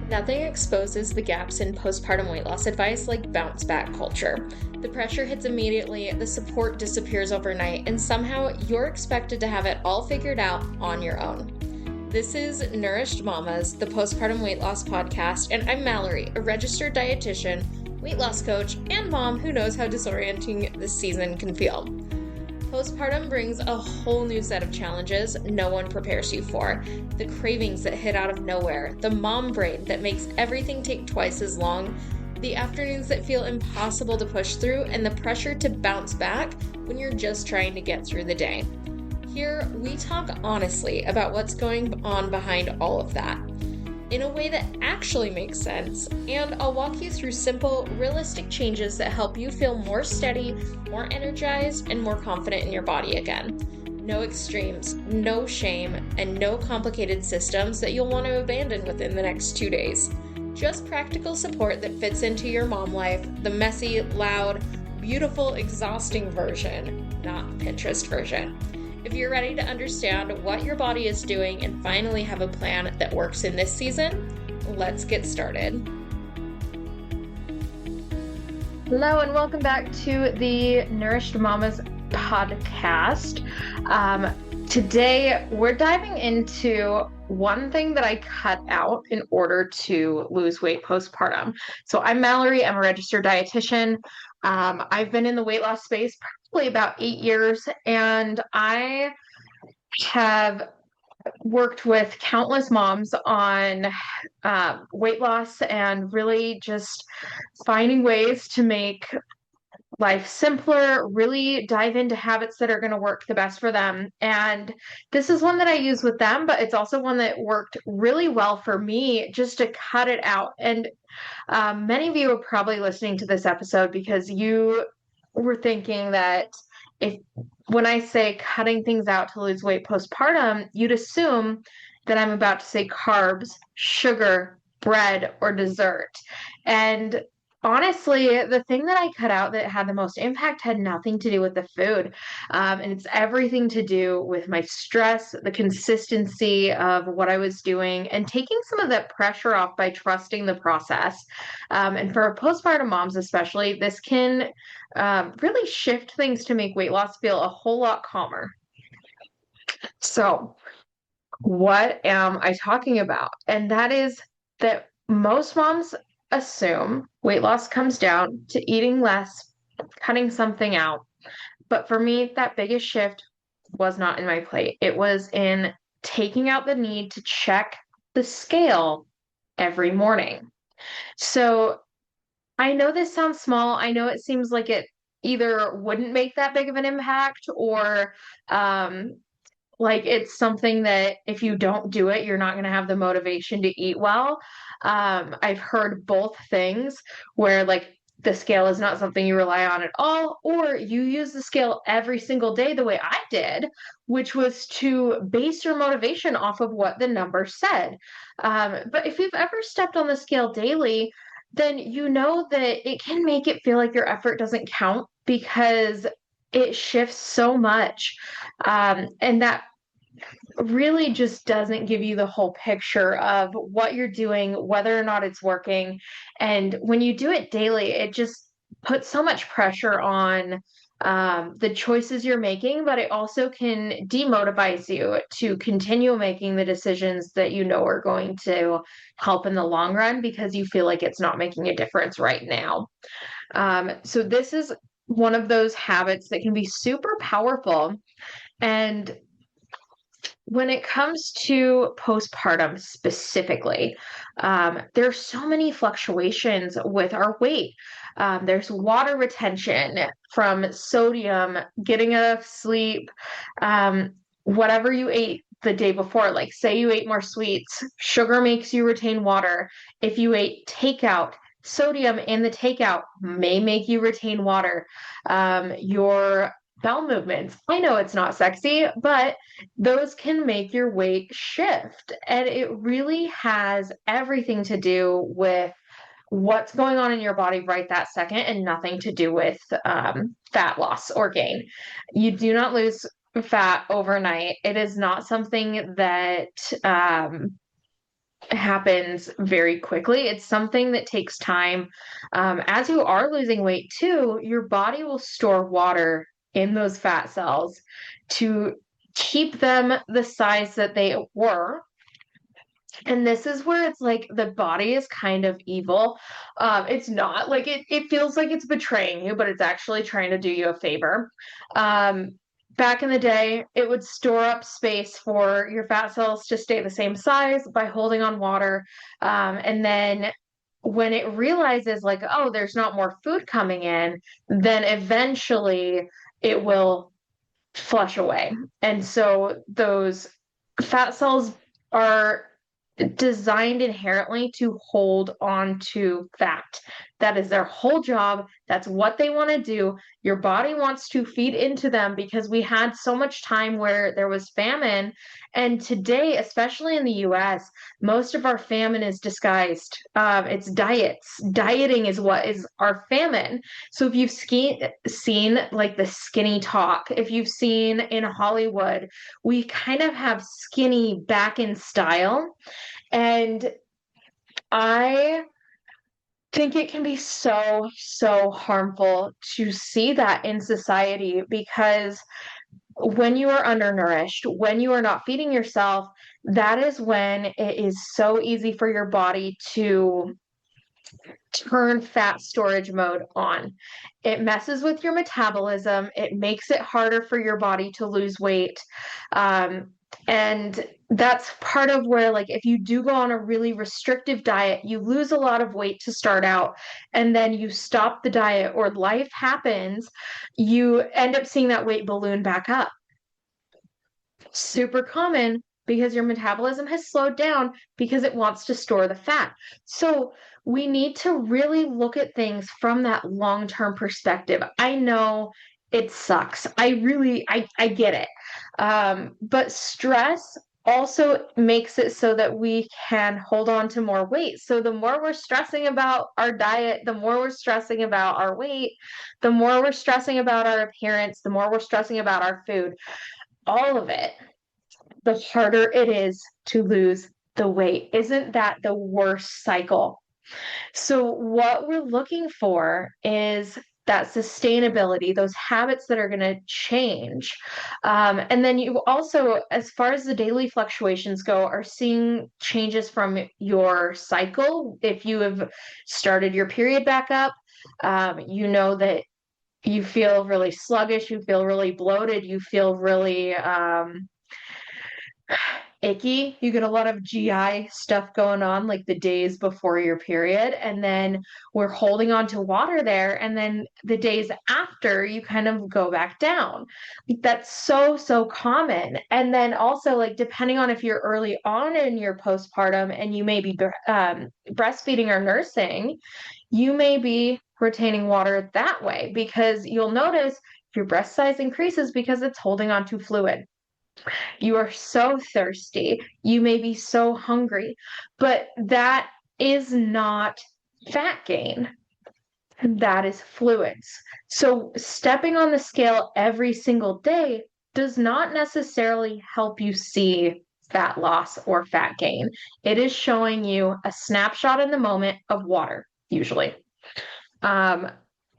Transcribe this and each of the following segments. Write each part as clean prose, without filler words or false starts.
Nothing exposes the gaps in postpartum weight loss advice like bounce back culture. The pressure hits immediately, the support disappears overnight, and somehow you're expected to have it all figured out on your own. This is Nourished Mamas, the postpartum weight loss podcast, and I'm Mallory, a registered dietitian, weight loss coach, and mom who knows how disorienting this season can feel. Postpartum brings a whole new set of challenges no one prepares you for. The cravings that hit out of nowhere, the mom brain that makes everything take twice as long, the afternoons that feel impossible to push through, and the pressure to bounce back when you're just trying to get through the day. Here, we talk honestly about what's going on behind all of that, in a way that actually makes sense, and I'll walk you through simple, realistic changes that help you feel more steady, more energized, and more confident in your body again. No extremes, no shame, and no complicated systems that you'll want to abandon within the next 2 days. Just practical support that fits into your mom life, the messy, loud, beautiful, exhausting version, not Pinterest version. If you're ready to understand what your body is doing and finally have a plan that works in this season, let's get started. Hello, and welcome back to the Nourished Mamas podcast. Today, we're diving into one thing that I cut out in order to lose weight postpartum. So I'm Mallory. I'm a registered dietitian. I've been in the weight loss space probably about 8 years, and I have worked with countless moms on weight loss and really just finding ways to make life simpler, really dive into habits that are going to work the best for them. And this is one that I use with them, but it's also one that worked really well for me just to cut it out. And many of you are probably listening to this episode because you were thinking that when I say cutting things out to lose weight postpartum, you'd assume that I'm about to say carbs, sugar, bread, or dessert. And honestly, the thing that I cut out that had the most impact had nothing to do with the food. And it's everything to do with my stress, the consistency of what I was doing, and taking some of that pressure off by trusting the process. And for postpartum moms, especially, this can really shift things to make weight loss feel a whole lot calmer. So, what am I talking about? And that is that most moms assume weight loss comes down to eating less, cutting something out. But for me, that biggest shift was not in my plate. It was in taking out the need to check the scale every morning. So I know this sounds small. I know it seems like it either wouldn't make that big of an impact or like it's something that if you don't do it, you're not going to have the motivation to eat well. I've heard both things where like the scale is not something you rely on at all, or you use the scale every single day the way I did, which was to base your motivation off of what the number said. But if you've ever stepped on the scale daily, then you know that it can make it feel like your effort doesn't count because it shifts so much. And that really just doesn't give you the whole picture of what you're doing, whether or not it's working. And when you do it daily, it just puts so much pressure on the choices you're making, but it also can demotivate you to continue making the decisions that you know are going to help in the long run because you feel like it's not making a difference right now. So this is one of those habits that can be super powerful. And when it comes to postpartum specifically, there's so many fluctuations with our weight. There's water retention from sodium, getting enough sleep, whatever you ate the day before. Like, say you ate more sweets, sugar makes you retain water. If you ate takeout, sodium in the takeout may make you retain water. Your bowel movements. I know it's not sexy, but those can make your weight shift. And it really has everything to do with what's going on in your body right that second and nothing to do with fat loss or gain. You do not lose fat overnight. It is not something that happens very quickly. It's something that takes time. As you are losing weight too, your body will store water in those fat cells to keep them the size that they were. And this is where it's like the body is kind of evil. It's not like it feels like it's betraying you, but it's actually trying to do you a favor. Um, Back in the day, it would store up space for your fat cells to stay the same size by holding on water. And then when it realizes, like, oh, there's not more food coming in, then eventually it will flush away. And so those fat cells are designed inherently to hold on to fat. That is their whole job. That's what they want to do. Your body wants to feed into them because we had so much time where there was famine. And today, especially in the US, most of our famine is disguised. It's diets. Dieting is what is our famine. So if you've seen like the skinny talk, if you've seen in Hollywood, we kind of have skinny back in style. And I think it can be so, so harmful to see that in society because when you are undernourished, when you are not feeding yourself, that is when it is so easy for your body to turn fat storage mode on. It messes with your metabolism. It makes it harder for your body to lose weight. And that's part of where, like, if you do go on a really restrictive diet, you lose a lot of weight to start out, and then you stop the diet or life happens, you end up seeing that weight balloon back up. Super common because your metabolism has slowed down because it wants to store the fat. So we need to really look at things from that long-term perspective. I know it sucks. I get it. But stress also makes it so that we can hold on to more weight. So the more we're stressing about our diet, the more we're stressing about our weight, the more we're stressing about our appearance, the more we're stressing about our food, all of it, the harder it is to lose the weight. Isn't that the worst cycle? So, what we're looking for is that sustainability, those habits that are going to change. And then you also, as far as the daily fluctuations go, are seeing changes from your cycle. If you have started your period back up, you know that you feel really sluggish, you feel really bloated, you feel really icky. You get a lot of GI stuff going on like the days before your period. And then we're holding on to water there. And then the days after, you kind of go back down. That's so, so common. And then also, like, depending on if you're early on in your postpartum and you may be breastfeeding or nursing, you may be retaining water that way because you'll notice your breast size increases because it's holding on to fluid. You are so thirsty. You may be so hungry, but that is not fat gain. That is fluids. So stepping on the scale every single day does not necessarily help you see fat loss or fat gain. It is showing you a snapshot in the moment of water, usually. Um,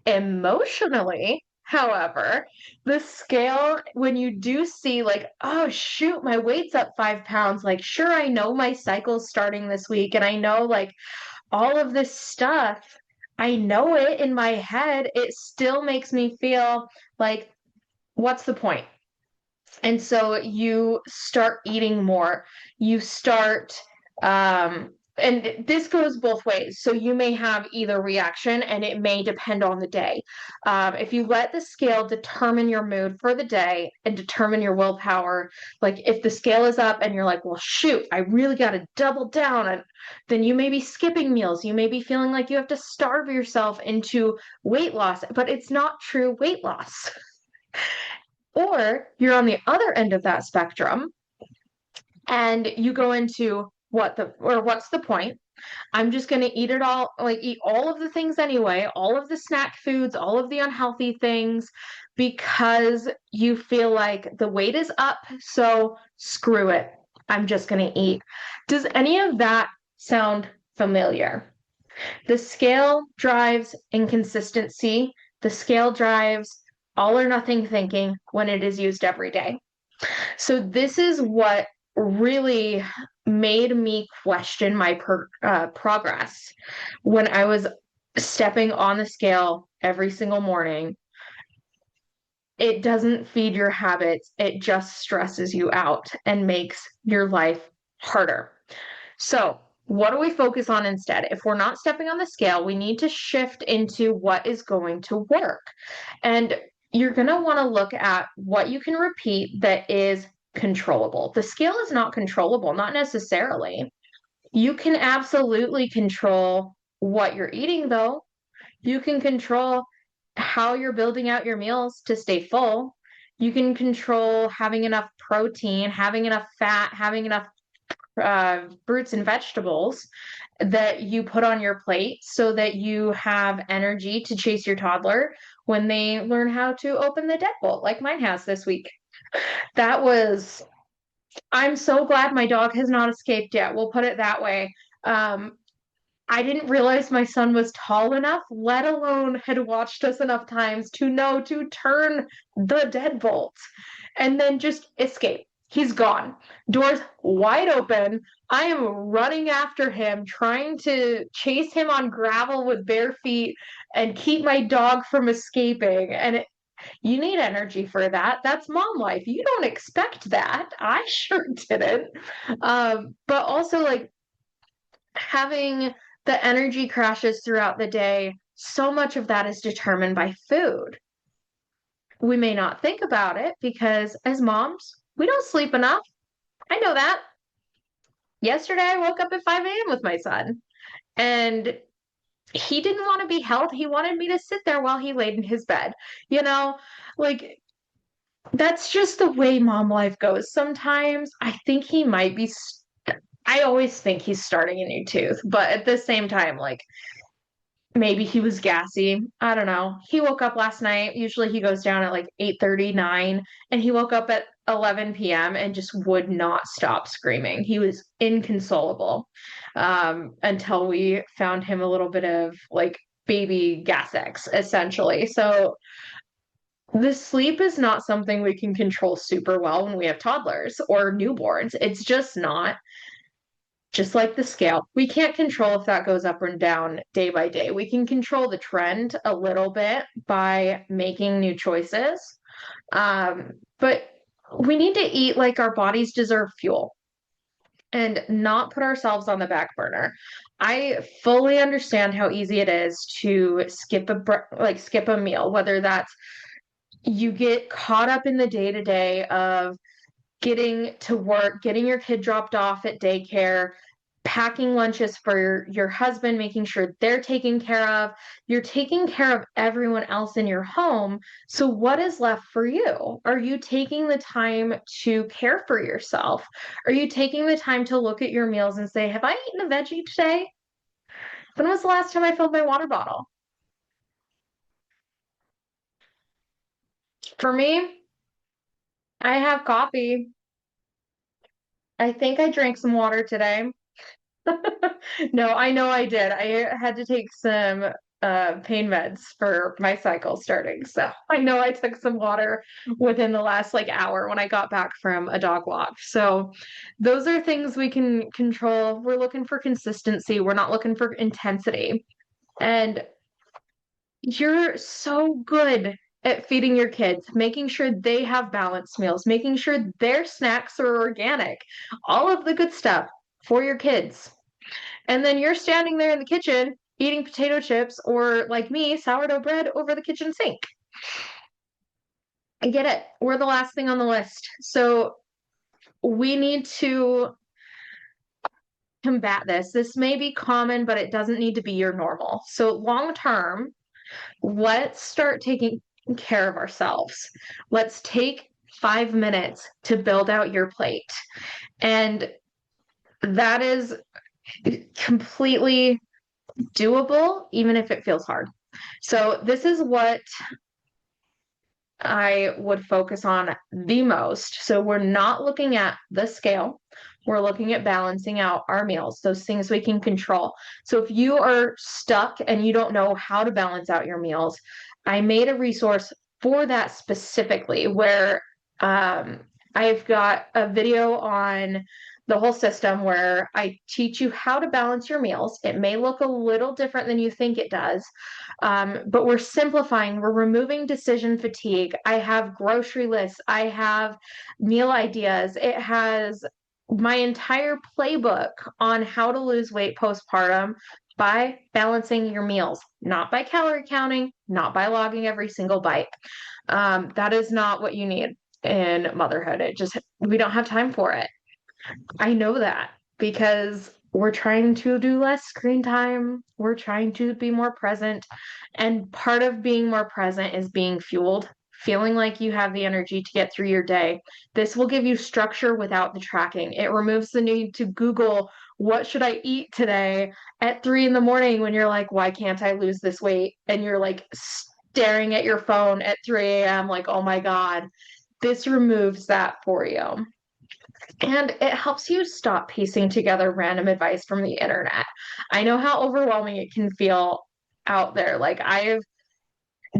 Emotionally, however, the scale, when you do see, like, oh, shoot, my weight's up 5 pounds, like, sure, I know my cycle's starting this week, and I know, like, all of this stuff, I know it in my head, it still makes me feel like, what's the point? And so you start eating more. You start, and this goes both ways. So you may have either reaction, and it may depend on the day. If you let the scale determine your mood for the day and determine your willpower, like if the scale is up and you're like, well, shoot, I really got to double down, and then you may be skipping meals. You may be feeling like you have to starve yourself into weight loss, but it's not true weight loss. Or you're on the other end of that spectrum and you go into what's the point? I'm just going to eat it all, like eat all of the things anyway, all of the snack foods, all of the unhealthy things because you feel like the weight is up, so screw it. I'm just going to eat. Does any of that sound familiar? The scale drives inconsistency. The scale drives all or nothing thinking when it is used every day. So, this is what really made me question my progress when I was stepping on the scale every single morning. It doesn't feed your habits, it just stresses you out and makes your life harder. So, what do we focus on instead? If we're not stepping on the scale, we need to shift into what is going to work. And you're going to want to look at what you can repeat that is controllable. The scale is not controllable, not necessarily. You can absolutely control what you're eating, though. You can control how you're building out your meals to stay full. You can control having enough protein, having enough fat, having enough fruits and vegetables that you put on your plate so that you have energy to chase your toddler when they learn how to open the deadbolt, like mine has this week. That was, I'm so glad my dog has not escaped yet. We'll put it that way. Um, I didn't realize my son was tall enough, let alone had watched us enough times to know to turn the deadbolt and then just escape. He's gone. Doors wide open. I am running after him, trying to chase him on gravel with bare feet and keep my dog from escaping. And you need energy for that. That's mom life. You don't expect that. I sure didn't. But also, like, having the energy crashes throughout the day, so much of that is determined by food. We may not think about it because as moms, we don't sleep enough. I know that. Yesterday, I woke up at 5 a.m. with my son, and he didn't want to be held. He wanted me to sit there while he laid in his bed. You know, like that's just the way mom life goes. Sometimes I think he might be. I always think he's starting a new tooth, but at the same time, like maybe he was gassy. I don't know. He woke up last night. Usually he goes down at like 8:39, and he woke up at 11 p.m. and just would not stop screaming. He was inconsolable until we found him a little bit of like baby gas X, essentially. So the sleep is not something we can control super well when we have toddlers or newborns. It's just not. Just like the scale, we can't control if that goes up or down day by day. We can control the trend a little bit by making new choices. But we need to eat like our bodies deserve fuel and not put ourselves on the back burner. I fully understand how easy it is to skip a meal, whether that's you get caught up in the day to day of getting to work, getting your kid dropped off at daycare, packing lunches for your husband, making sure they're taken care of. You're taking care of everyone else in your home. So, what is left for you? Are you taking the time to care for yourself? Are you taking the time to look at your meals and say, have I eaten a veggie today? When was the last time I filled my water bottle? For me, I have coffee. I think I drank some water today. No, I know I did. I had to take some pain meds for my cycle starting. So I know I took some water within the last like hour when I got back from a dog walk. So those are things we can control. We're looking for consistency. We're not looking for intensity. And you're so good at feeding your kids, making sure they have balanced meals, making sure their snacks are organic, all of the good stuff for your kids. And then you're standing there in the kitchen eating potato chips or, like me, sourdough bread over the kitchen sink. I get it. We're the last thing on the list. So we need to combat this. This may be common, but it doesn't need to be your normal. So long term, let's start taking care of ourselves. Let's take 5 minutes to build out your plate. And that is completely doable, even if it feels hard. So, this is what I would focus on the most. So, we're not looking at the scale, we're looking at balancing out our meals, those things we can control. So if you are stuck and you don't know how to balance out your meals, I made a resource for that specifically where I've got a video on the whole system where I teach you how to balance your meals. It may look a little different than you think it does, but we're simplifying, we're removing decision fatigue. I have grocery lists, I have meal ideas. It has my entire playbook on how to lose weight postpartum by balancing your meals, not by calorie counting, not by logging every single bite. That is not what you need in motherhood. We don't have time for it. I know that because we're trying to do less screen time. We're trying to be more present. And part of being more present is being fueled, feeling like you have the energy to get through your day. This will give you structure without the tracking. It removes the need to Google, what should I eat today at 3 in the morning when you're like, why can't I lose this weight? And you're like staring at your phone at 3 a.m., like, oh my God. This removes that for you. And it helps you stop piecing together random advice from the internet. I know how overwhelming it can feel out there. Like, I've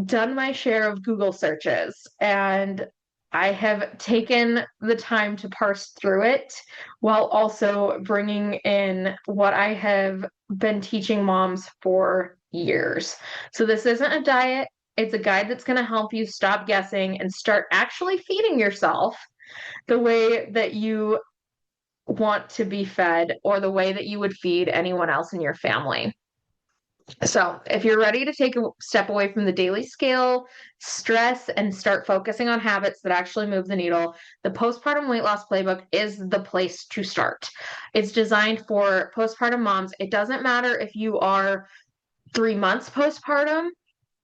done my share of Google searches and I have taken the time to parse through it while also bringing in what I have been teaching moms for years. So, this isn't a diet, it's a guide that's going to help you stop guessing and start actually feeding yourself the way that you want to be fed or the way that you would feed anyone else in your family. So, if you're ready to take a step away from the daily scale, stress, and start focusing on habits that actually move the needle, the postpartum weight loss playbook is the place to start. It's designed for postpartum moms. It doesn't matter if you are 3 months postpartum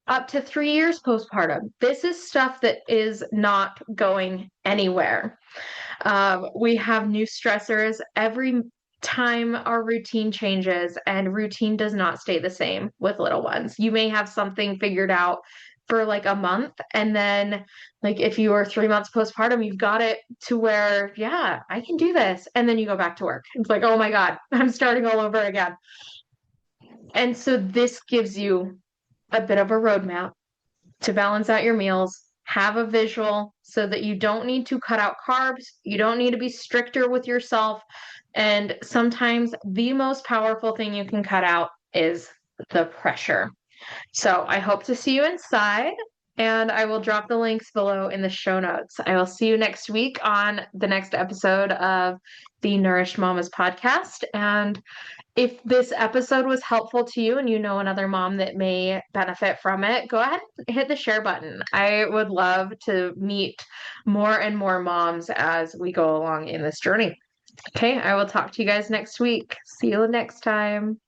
up to 3 years postpartum. This is stuff that is not going anywhere. We have new stressors every time our routine changes, and routine does not stay the same with little ones. You may have something figured out for like a month, and then, like, if you are 3 months postpartum, you've got it to where, yeah, I can do this. And then you go back to work. It's like, oh my God, I'm starting all over again. And so this gives you a bit of a roadmap to balance out your meals, have a visual so that you don't need to cut out carbs, you don't need to be stricter with yourself. And sometimes the most powerful thing you can cut out is the pressure. So I hope to see you inside, and I will drop the links below in the show notes. I will see you next week on the next episode of the Nourished Mamas podcast. And if this episode was helpful to you and you know another mom that may benefit from it, go ahead and hit the share button. I would love to meet more and more moms as we go along in this journey. Okay, I will talk to you guys next week. See you next time.